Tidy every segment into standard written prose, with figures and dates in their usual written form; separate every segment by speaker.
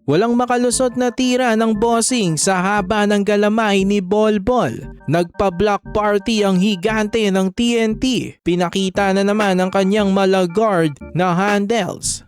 Speaker 1: Walang makalusot na tira ng bossing sa haba ng galamay ni Bolbol. Nagpa-block party ang higante ng TNT. Pinakita na naman ang kanyang malagard na handles.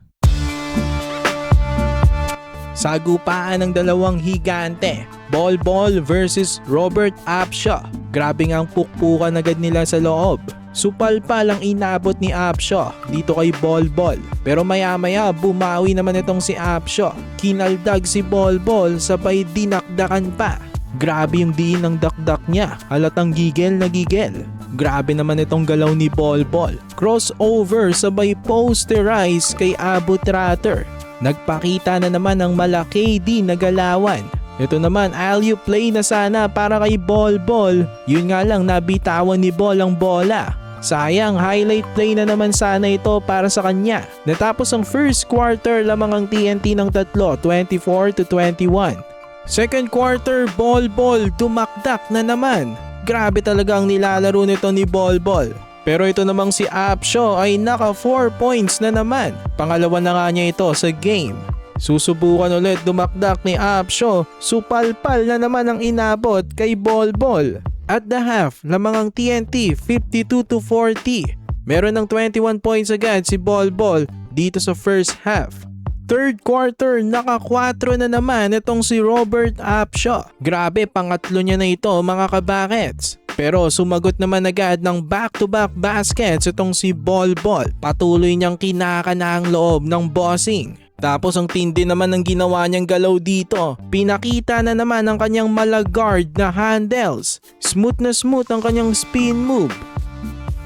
Speaker 1: Sagupaan ng dalawang higante, Bolbol versus Robert Upshaw. Grabe ngang pukpukan agad nila sa loob. Supalpal ang inabot ni Upshaw dito kay Bolbol. Pero maya-maya bumawi naman itong si Upshaw. Kinaldag si Bolbol sabay dinakdakan pa. Grabe yung diin ng dakdak niya. Halatang gigil na gigil. Grabe naman itong galaw ni Bolbol. Crossover sabay posterize kay Abu Tratter. Nagpakita na naman ng malaki din na galawan. Ito naman alley-oop play na sana para kay Bolbol. Yun nga lang nabitawan ni Bol ang bola. Sayang, highlight play na naman sana ito para sa kanya. Natapos ang first quarter lamang ang TNT ng tatlo, 24-21. Second quarter, Bolbol tumakdak na naman. Grabe talaga ang nilalaro nito ni Bolbol. Pero ito namang si Upshaw ay naka 4 points na naman. Pangalawa na nga niya ito sa game. Susubukan ulit dumakdak ni Upshaw. Supalpal na naman ang inabot kay Bolbol. At the half, lamang ang TNT 52-40. Meron ng 21 points agad si Bolbol dito sa first half. Third quarter, naka 4 na naman itong si Robert Upshaw. Grabe, pangatlo niya na ito mga kabakets. Pero sumagot naman agad ng back-to-back baskets itong si Bolbol. Patuloy niyang kinakana ang loob ng bossing. Tapos ang tindi naman ng ginawa niyang galaw dito. Pinakita na naman ang kanyang malagard na handles. Smooth na smooth ang kanyang spin move.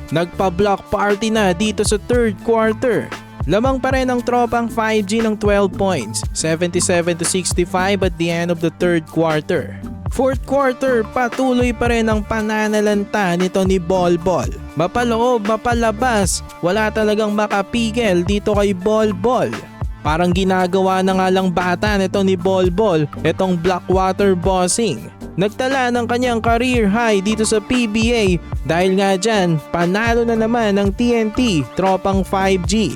Speaker 1: Nagpa-block party na dito sa third quarter. Lamang pa rin ang tropang 5G ng 12 points, 77-65 at the end of the third quarter. Fourth quarter, patuloy pa rin ang pananalanta nito ni Bolbol. Mapaloob, mapalabas, wala talagang makapigil dito kay Bolbol. Parang ginagawa na nga lang bata nito ni Bolbol, itong Blackwater bossing. Nagtala ng kanyang career high dito sa PBA dahil nga dyan, panalo na naman ng TNT, tropang 5G.